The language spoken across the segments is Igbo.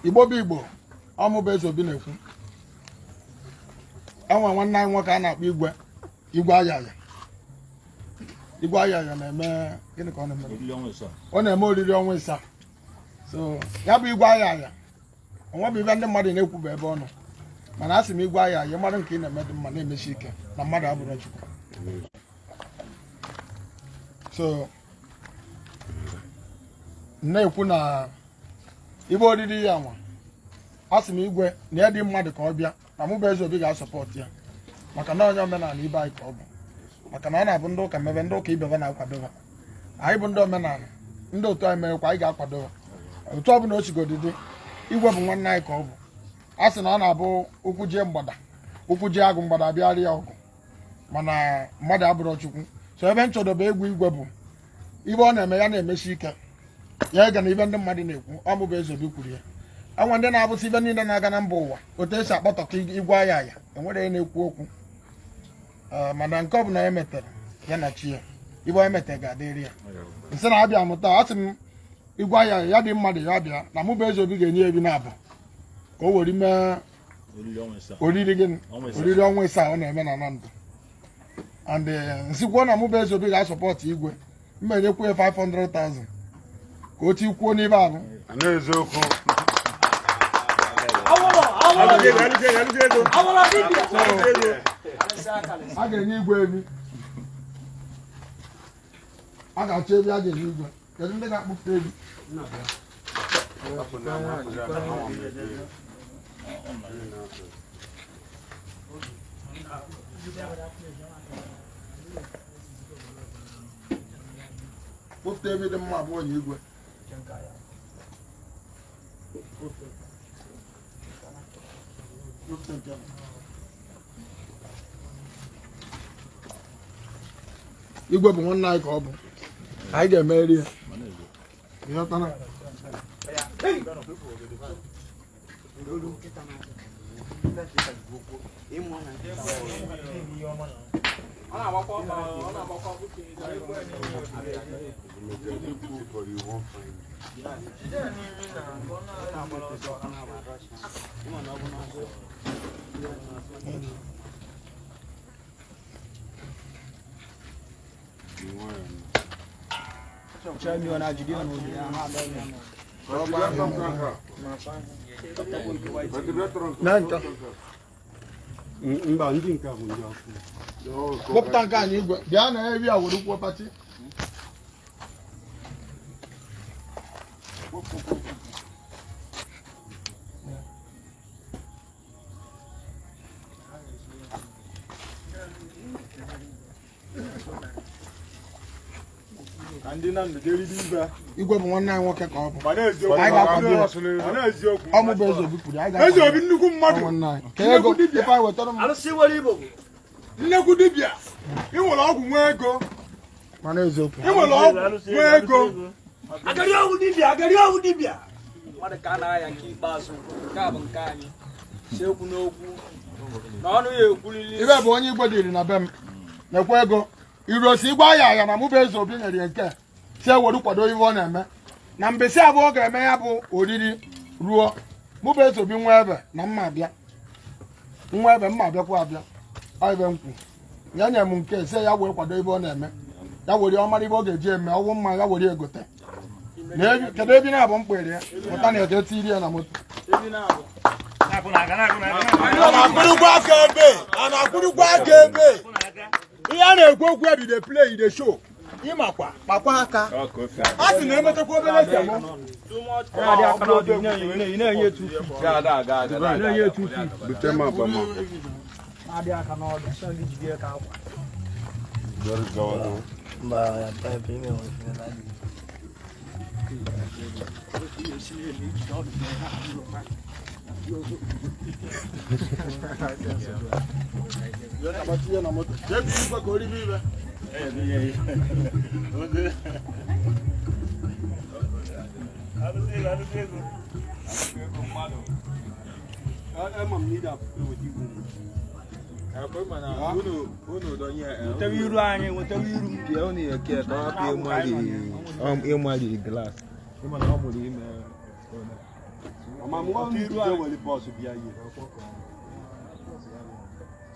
Igbo bụ Igbo, ọmụ bụ Ezeobi na-ekwu. Enwe nwanne anyị nwoke a na-akpọ Igwe Ayaya. Igwe Ayaya na-eme gịnị ka ọ na-eme? Ọ na-eme oriri ọnwa ịsaa. So ya bụ Igwe Ayaya, onwe bụ ibe ndị mmadụ na-ekwu bụ ebe ọ nọ. Mana asị m Igwe Ayaya, mmadụ nke ị na-eme dị mma na-emechi ike na mmadụ abụrụ Chukwu. So na-ekwu na ibe oriri ya nwa, asị m Igwe na ya dị mmadụ ka ọ bịa na mụ bụ Ezeobi ga-asọpọtụ ya maka na onye omenala ibe anyị ka ọ bụ, maka na ọ na-abụ ndị ụka mebe ndị ụka ibebe na-akwadoba, anyị bụ ndị omenala ndị otu anyị merekwa anyị ga-akwadoba otu ọ bụla o sigodidi. Igwe bụ nwanne anyị ka ọ bụ. A sị na ọ na-abụ ụkwụ jee mgbada ụkwụ jee agụ mgbada abịarị ya ọgụ, mana mmadụ abụrụ Chukwu. So ebe nchọdobe egwu Igwe bụ ibe ọ na-eme ya na-emechi ike ya ịga na ibe ndị mmadụ na-ekwu ọ bụ Ezeobi kwuru ya. Enwe ndị na-abụsị ibe niile na-aga na mba ụwa otu esi akpọtọka Igwe Ayaya enwere na-ekwu okwu, mana nke ọ bụla ya metere ya na chi ya ibe ọ metere ga-adịrị ya. Nsị na abịa mụta asị m Igwe Ayaya ya dị mmadụ ya bịa na mụ bụ Ezeobi ga-enye ebi na abụ ka o were mee oriri gịnị oriri ọnwa ịsaa ọ na-eme na Nando. And nsikwuo na mụ bụ Ezeobi ga-asọpọtụ Igwe mma enyekwu ya 500,000 ka o tikwuo n'ibe ahụ. A ga-enye Igwe ebi, a ga-achọ ebi, a ga-enye Igwe. Kedu ndị ga-akpụpụta ebi? Kpụpụta ebi dị mma abụọ nye Igwe. Igwe bụ nwanne anyị ka ọ bụ, anyị ga-emeri ya. Kpọpụta nke anyị Igwe bịa na eri a were kwuo pati. Igwe bụ nwanne anyị nwoke ka ọ bụ. Anyị ga-akwado ọmụ bụ Ezeobi kwuru anyị ga-akwado Ezeobi nnukwu mmadụ ka ego ife anyị wetara m nnekwu dibịa. Ị nwere ọgwụ nwe ego mana eziokwu ị nwere ọgwụ nwe ego. Agari ọgwụ dibịa mmadụ ka a na-aya nke ikpeazụ nke a bụ nke anyị si ekwu n'okwu na ọnụ ya ekwulili. Ibe bụ onye Igwe dịrị na be m na-ekwe ego irosi Igwe Ayaya na mụ bụ Ezeobi nyere ya nke si ewere kwado ibe ọ na-eme na mbesi abụọ ga-eme ya bụ oriri ruo mụ bụ Ezeobi nwa ebe na mma abịa nwa ebe mma abịakwa abịa ebe m kwu ya nye m nke si ya were kwado ibe ọ na-eme ya were ọmara ibe ọ ga-eji eme ọgwụ mma ya were egote. Kedu ebi na-abụ mkpere ya pụta na eke tiri ya na moto anakwurukwa aka ebe ihe a na-ekwu okwu ya dị play the show ịmakwa kpakwa aka a sị na emetakwa obere semo Nwetawa iru anyị, nwetawa iru. Pia ọ na-eke ka ọ pịa ịmali glass. Ịma na ọ mụrụ ime. Mama, mo ń bí ìwé wọlé bọ́ọ̀sì bí ayé.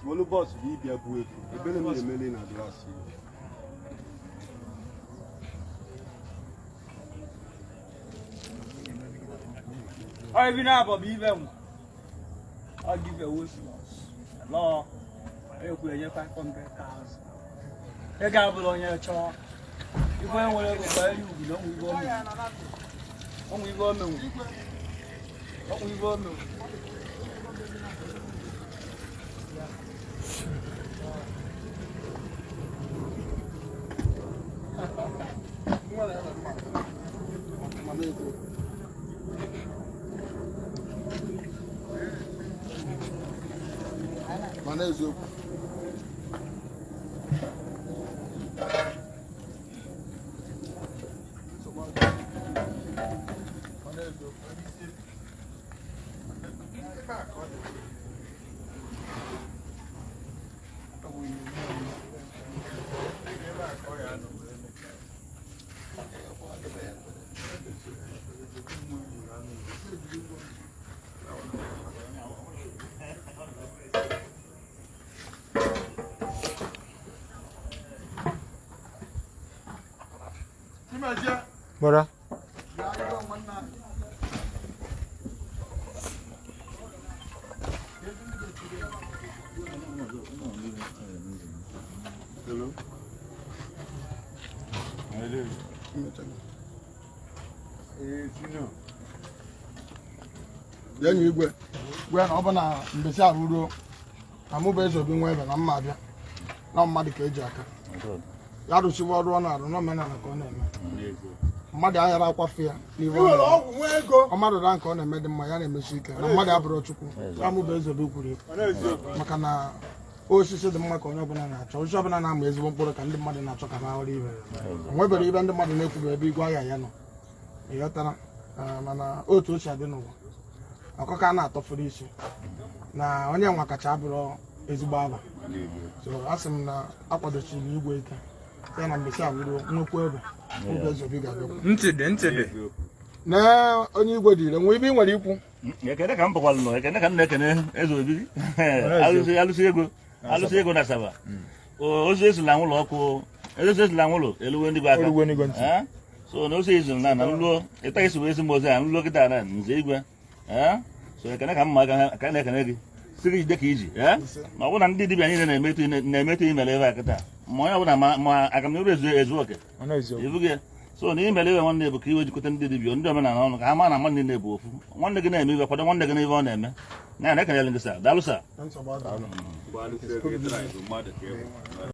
Wọlé bọ́ọ̀sì bí ibi ẹ̀bù èkó. Ìbéèrè mi lè mẹ́lẹ̀ ní àdúrà sí i. Ọ ibi náà bọ̀ bí ibẹ̀ mu. Ọ give away slots. Lọ, ekwu enye 500,000. Ị ga-abụrụ onye chọọ. Ife nwere ego kwa elu ugwu na ọnwụ ibe ome. Ọnwụ ibe ome nwu. Ọnwụ ibe ome nwu. Mana eziokwu. Bora. Hello. Then you go. When open a mbesa rudo. Amu Ezeobi nwe ebe na mma bịa. Na mmadụ ka eji aka. Ya rụsiwa ọrụ ọ na-arụ na omenala ka ọ na-eme. Mmadụ aghara akwafe ya n'ihu mmadụ da nke ọ na-eme dị mma ya na-emesi ike na mmadụ abụrụ Chukwu ya mụ bụ Ezeobi kwuru maka na osisi dị mma ka onye ọbụla na-achọ osisi ọbụla na-ama ezigbo mkpụrụ ka ndị mmadụ na-achọ ka ha ghọrọ ibe nwebere ibe ndị mmadụ na-ekwuru ebe Igwe Ayaya nọ ịghọtara mana otu o si adị n'ụwa ọkụkọ a na-atọfuru isi na onye nwa kacha abụrụ ezigbo aba so asị m na akwadochiri Igwe ike ya na mbesi abụrụ nnukwu ebe Ezeobi ga-abịa Ntị dị. na onye Igwe dị ire nwe ibe ị nwere ikwu ekene ka m bụkwalụ nọ ekene ka m na-ekene Ezeobi alụsị ego na Asaba ozu esila nwụlọ ọkụ ozu esila nwụlọ eluwe ndị aka so na ozu ezu na nluo ịta esi wee ezi m ozi a nluo kịta na nze Igwe so ekene ka mma ka na-ekene gị si gị jide ka iji na ọ bụ na ndị dibịa niile na-emetụ imere ebe a kịta ma onye ọbụla ma aka m ezu oke ibu gị so na imere iwe nwanne bụ ka iwe jikọta ndị dibịa ndị omenala ọnụ ka ha ma na nwanne na-ebu ofu nwanne gị na-eme iwe kwado nwanne gị n'ihe ọ na-eme na ekenere gị sa daalụ sa